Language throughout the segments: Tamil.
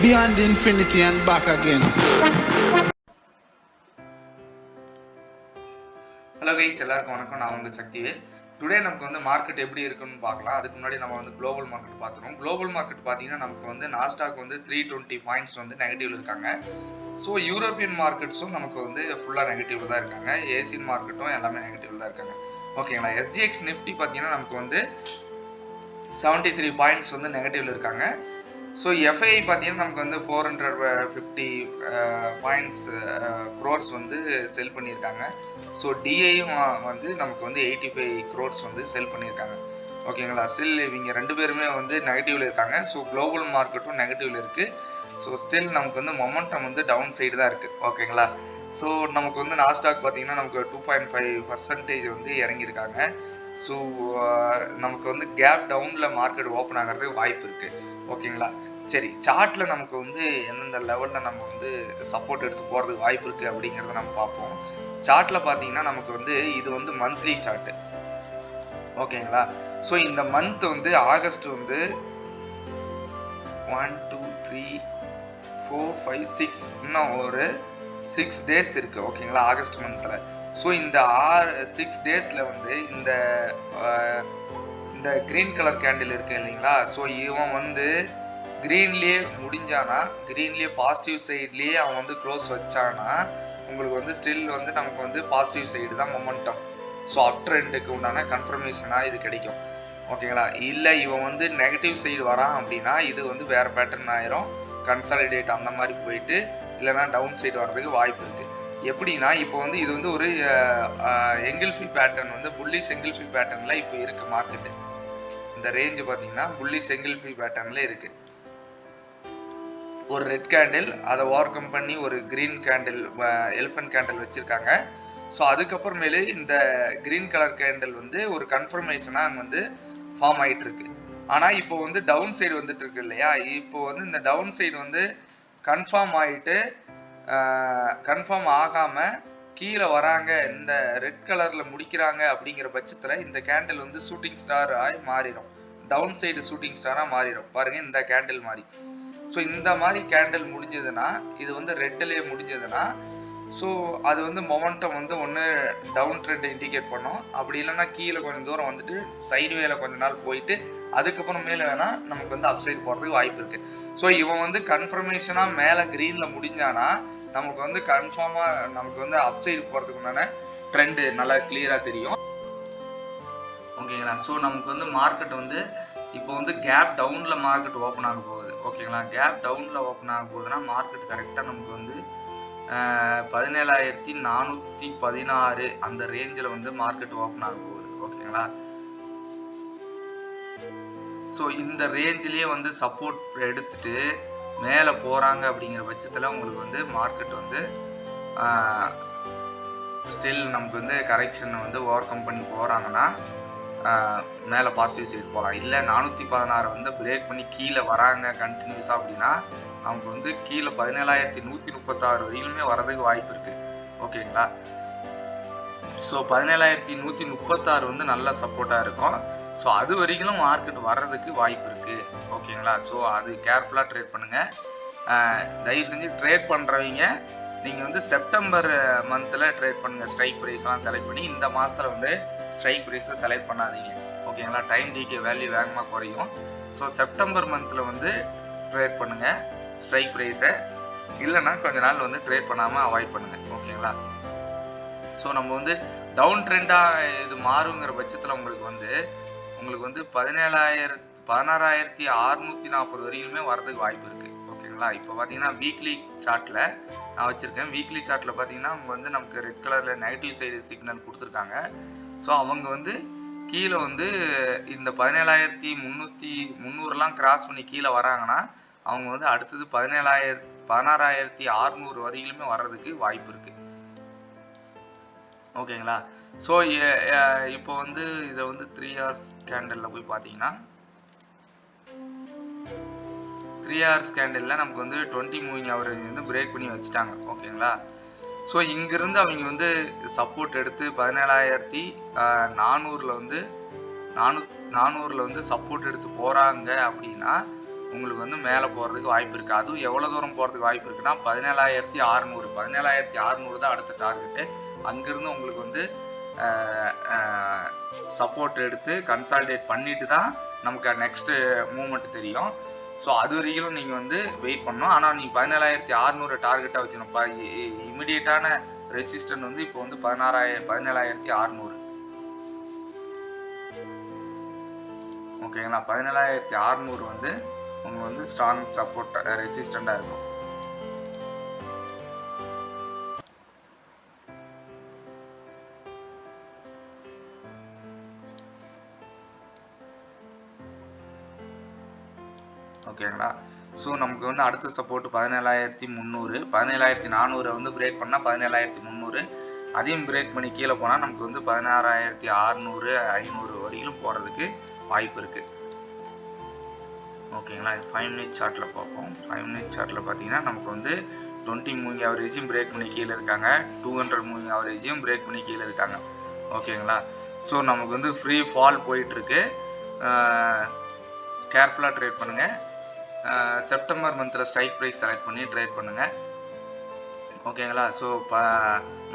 beyond infinity and back again. Hello guys, எல்லாருக்கும் வணக்கம். நான் உங்க சக்திவேல். டுடே நமக்கு வந்து மார்க்கெட் எப்படி இருக்குன்னு பார்க்கலாம். அதுக்கு முன்னாடி நம்ம வந்து குளோபல் மார்க்கெட் பார்த்துறோம். குளோபல் மார்க்கெட் பார்த்தீங்கன்னா நமக்கு வந்து நாஸ்டாக் வந்து 320 பாயிண்ட்ஸ் வந்து நெகட்டிவ்ல இருக்காங்க. ஸோ யூரோப்பியன் மார்க்கெட்ஸும் நமக்கு வந்து ஃபுல்லாக நெகட்டிவ்ல தான் இருக்காங்க. ஏசியன் மார்க்கெட்டும் எல்லாமே நெகட்டிவ்ல தான் இருக்காங்க. ஓகேங்களா. SGX நிஃப்டி பார்த்தீங்கன்னா நமக்கு வந்து 73 பாயிண்ட்ஸ் வந்து நெகட்டிவ்ல இருக்காங்க. ஸோ எஃப்ஐ பார்த்தீங்கன்னா நமக்கு வந்து 450 பாயிண்ட்ஸ் க்ரோர்ஸ் வந்து செல் பண்ணியிருக்காங்க. ஸோ டிஐயும் வந்து நமக்கு வந்து 85 க்ரோர்ஸ் வந்து செல் பண்ணியிருக்காங்க. ஓகேங்களா. ஸ்டில் இவங்க ரெண்டு பேருமே வந்து நெகட்டிவ்ல இருக்காங்க. ஸோ குளோபல் மார்க்கெட்டும் நெகட்டிவ்ல இருக்கு. ஸோ ஸ்டில் நமக்கு வந்து மொமெண்டம் வந்து டவுன் சைடு தான் இருக்கு. ஓகேங்களா. ஸோ நமக்கு வந்து நாஸ்டாக் பார்த்தீங்கன்னா நமக்கு 2.5% வந்து இறங்கியிருக்காங்க. ஸோ நமக்கு வந்து கேப் டவுன்ல மார்க்கெட் ஓப்பன் ஆகிறதுக்கு வாய்ப்பு இருக்கு. ஓகேங்களா. சரி, சார்ட்ல நமக்கு வந்து எந்தெந்த லெவல்ல நம்ம வந்து சப்போர்ட் எடுத்து போறதுக்கு வாய்ப்பு இருக்கு அப்படிங்கிறத நம்ம பார்ப்போம். சார்ட்ல பாத்தீங்கன்னா நமக்கு வந்து இது வந்து மந்த்லி சார்ட். ஓகேங்களா. ஸோ இந்த மந்த் வந்து ஆகஸ்ட் வந்து 1 2 3 4 5 6 இன்னும் ஒரு 6 டேஸ் இருக்கு. ஓகேங்களா. ஆகஸ்ட் மந்த்ல. ஸோ இந்த 6 டேஸ்ல வந்து இந்த கிரீன் கலர் கேண்டில் இருக்கு இல்லைங்களா. ஸோ இவன் வந்து கிரீன்லயே முடிஞ்சானா, கிரீன்லயே பாசிட்டிவ் சைட்லயே அவன் வந்து க்ளோஸ் வச்சானா உங்களுக்கு வந்து ஸ்டில் வந்து நமக்கு வந்து பாசிட்டிவ் சைடு தான் மொமெண்டம். ஸோ அப் ட்ரெண்டுக்கு உண்டான கன்ஃபர்மேஷனா இது கிடைக்கும். ஓகேங்களா. இல்லை இவன் வந்து நெகட்டிவ் சைடு வரான் அப்படின்னா இது வந்து வேற பேட்டர்ன் ஆயிரும். கன்சாலிடேட் அந்த மாதிரி போயிட்டு இல்லைன்னா டவுன் சைடு வர்றதுக்கு வாய்ப்பு இருக்கு. எப்படின்னா இப்போ வந்து இது வந்து ஒரு எங்கில்ஃபி பேட்டர்ன் வந்து புல்லிஷ் எங்கில்ஃபி பேட்டர்ன்ல இப்போ இருக்கு மார்க்கெட்டு. இந்த ரேஞ்ச் பார்த்தீங்கன்னா புல்லிஷ் எங்கில்ஃபி பேட்டர்ன்ல இருக்கு. ஒரு ரெட் கேண்டில் அதை ஓவர் கம் பண்ணி ஒரு கிரீன் கேண்டில் எலிஃபண்ட் கேண்டில் வச்சிருக்காங்க. ஸோ அதுக்கப்புறமேலே இந்த கிரீன் கலர் கேண்டில் வந்து ஒரு கன்ஃபர்மேஷனா வந்து ஃபார்ம் ஆயிட்டு இருக்கு. ஆனா இப்போ வந்து டவுன் சைடு வந்துட்டு இருக்கு இல்லையா. இப்போ வந்து இந்த டவுன் சைடு வந்து கன்ஃபார்ம் ஆயிட்டு கன்ஃபார்ம் ஆகாம கீழே வராங்க, இந்த ரெட் கலர்ல முடிக்கிறாங்க அப்படிங்கிற பட்சத்துல இந்த கேண்டில் வந்து ஷூட்டிங் ஸ்டார் ஆகி மாறிடும். டவுன் சைடு ஷூட்டிங் ஸ்டாரா மாறிடும். பாருங்க இந்த கேண்டில் மாதிரி. ஸோ இந்த மாதிரி கேண்டில் முடிஞ்சதுன்னா இது வந்து ரெட்லேயே முடிஞ்சதுன்னா ஸோ அது வந்து மொமெண்டம் வந்து ஒன்று டவுன் ட்ரெண்ட் இண்டிகேட் பண்ணும். அப்படி இல்லைன்னா கீழே கொஞ்சம் தூரம் வந்துட்டு சைடு வேல கொஞ்ச நாள் போயிட்டு அதுக்கப்புறம் மேலே வேணா நமக்கு வந்து அப் சைடு போகிறதுக்கு வாய்ப்பு இருக்கு. ஸோ இவன் வந்து கன்ஃபர்மேஷனாக மேலே கிரீன்ல முடிஞ்சானா நமக்கு வந்து கன்ஃபார்மாக நமக்கு வந்து அப் சைடு போகிறதுக்கு உண்டான ட்ரெண்டு நல்லா கிளியராக தெரியும். ஓகேங்களா. ஸோ நமக்கு வந்து மார்க்கெட் வந்து இப்போ வந்து கேப் டவுன்ல மார்க்கெட் ஓப்பன் ஆக போகுது. ஓகேங்களா. கேப் டவுன்ல ஓப்பன் ஆக போகுதுன்னா மார்க்கெட் கரெக்டாக நமக்கு வந்து 17,416 அந்த ரேஞ்சில் வந்து மார்க்கெட் ஓப்பன் ஆக போகுது. ஓகேங்களா. ஸோ இந்த ரேஞ்சிலேயே வந்து சப்போர்ட் எடுத்துட்டு மேலே போறாங்க அப்படிங்கிற பட்சத்தில் உங்களுக்கு வந்து மார்க்கெட் வந்து ஸ்டில் நமக்கு வந்து கரெக்ஷன் வந்து ஓவர் கம் பண்ணி போறாங்கன்னா மேலே பாசிட்டிவ் சைடு போகலாம். இல்லை 416 வந்து பிரேக் பண்ணி கீழே வராங்க கண்டினியூஸாக அப்படின்னா நமக்கு வந்து கீழே 17,136 வரையிலுமே வரதுக்கு வாய்ப்பு இருக்கு. ஓகேங்களா. ஸோ 17,136 வந்து நல்ல சப்போர்ட்டாக இருக்கும். ஸோ அது வரைக்கும் மார்க்கெட் வர்றதுக்கு வாய்ப்பு இருக்கு. ஓகேங்களா. ஸோ அது கேர்ஃபுல்லாக ட்ரேட் பண்ணுங்க. தயவு செஞ்சு ட்ரேட் பண்ணுறவங்க நீங்கள் வந்து செப்டம்பர் மந்தில் ட்ரேட் பண்ணுங்க. ஸ்ட்ரைக் ப்ரைஸ்லாம் செலக்ட் பண்ணி இந்த மாதத்தில் வந்து ஸ்ட்ரைக் ப்ரைஸை செலக்ட் பண்ணாதீங்க. ஓகேங்களா. டைம் டிகே வேல்யூ வேகமாக குறையும். ஸோ செப்டம்பர் மந்தில் வந்து ட்ரேட் பண்ணுங்க ஸ்ட்ரைக் ப்ரைஸை. இல்லைன்னா கொஞ்ச நாள் வந்து ட்ரேட் பண்ணாமல் அவாய்ட் பண்ணுங்க. ஓகேங்களா. ஸோ நம்ம வந்து டவுன் ட்ரெண்டாக இது மாறுங்கிற பட்சத்தில் உங்களுக்கு வந்து 16,640 வரையிலுமே வரதுக்கு வாய்ப்பு இருக்கு. ஓகேங்களா. இப்போ பார்த்தீங்கன்னா வீக்லி சார்ட்ல நான் வச்சிருக்கேன். வீக்லி சார்ட்ல பார்த்தீங்கன்னா அவங்க வந்து நமக்கு ரெட் கலர்ல நெகட்டிவ் சைடு சிக்னல் கொடுத்துருக்காங்க. ஸோ அவங்க வந்து கீழே வந்து இந்த 17,300 கிராஸ் பண்ணி கீழே வராங்கன்னா அவங்க வந்து அடுத்தது 16,600 வரையிலுமே வர்றதுக்கு வாய்ப்பு இருக்கு. ஓகேங்களா. ஸோ இப்போ வந்து இதை வந்து 3 hours கேண்டலில் போய் பார்த்தீங்கன்னா 3 hours கேண்டலில் நமக்கு வந்து 20 மூவிங் ஆவரேஜ் வந்து பிரேக் பண்ணி வச்சுட்டாங்க. ஓகேங்களா. ஸோ இங்கிருந்து அவங்க வந்து சப்போர்ட் எடுத்து 17,400 வந்து 400 வந்து சப்போர்ட் எடுத்து போகிறாங்க அப்படின்னா உங்களுக்கு வந்து மேலே போகிறதுக்கு வாய்ப்பு இருக்குது. அதுவும் எவ்வளோ தூரம் போகிறதுக்கு வாய்ப்பு இருக்குன்னா 17,600 தான் அடுத்த டார்கெட்டு. அங்கேருந்து உங்களுக்கு வந்து சப்போர்ட் எடுத்து கன்சாலிடேட் பண்ணிட்டு தான் நமக்கு நெக்ஸ்ட்டு மூவ்மெண்ட் தெரியும். ஸோ அது வரைக்கும் நீங்கள் வந்து வெயிட் பண்ணணும். ஆனால் நீங்கள் 17,600 டார்கெட்டாக வச்சுருப்பா. இமிடியேட்டான ரெசிஸ்டன்ட் வந்து இப்போ வந்து 17,600. ஓகேங்களா? 17,600 வந்து உங்களுக்கு வந்து ஸ்ட்ராங் சப்போர்ட் ரெசிஸ்டண்டாக இருக்கும். ஓகேங்களா? ஸோ நமக்கு வந்து அடுத்த சப்போர்ட் 17,300, 17,400 வந்து பிரேக் பண்ணால் 17,300, அதையும் பிரேக் பண்ணி கீழே போனால் நமக்கு வந்து 16,600, 500 வரையிலும் போகிறதுக்கு வாய்ப்பு இருக்குது. ஓகேங்களா? 5 மினிட் சார்ட்டில் பார்ப்போம். 5 மினிட் சார்ட்டில் பார்த்தீங்கன்னா நமக்கு வந்து 20 மூவிங் ஆவரேஜையும் பிரேக் பண்ணி கீழே இருக்காங்க, 200 மூவிங் ஆவரேஜையும் பிரேக் பண்ணி கீழே இருக்காங்க. ஓகேங்களா? ஸோ நமக்கு வந்து ஃப்ரீ ஃபால் போயிட்டுருக்கு. கேர்ஃபுல்லாக ட்ரேட் பண்ணுங்கள். செப்டம்பர் மந்தில் ஸ்ட்ரைக் ப்ரைஸ் செலக்ட் பண்ணி ட்ரேட் பண்ணுங்கள். ஓகேங்களா? ஸோ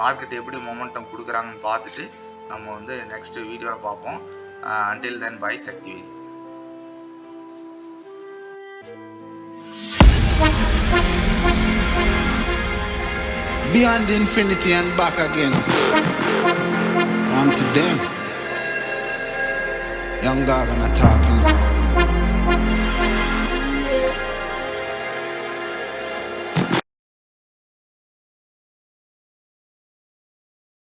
மார்க்கெட் எப்படி மொமெண்டம் கொடுக்குறாங்கன்னு பார்த்துட்டு நம்ம வந்து நெக்ஸ்ட் வீடியோவில் பார்ப்போம். Until then bye Sakthi. Beyond infinity and back again. I'm to them. Young dog and a talking.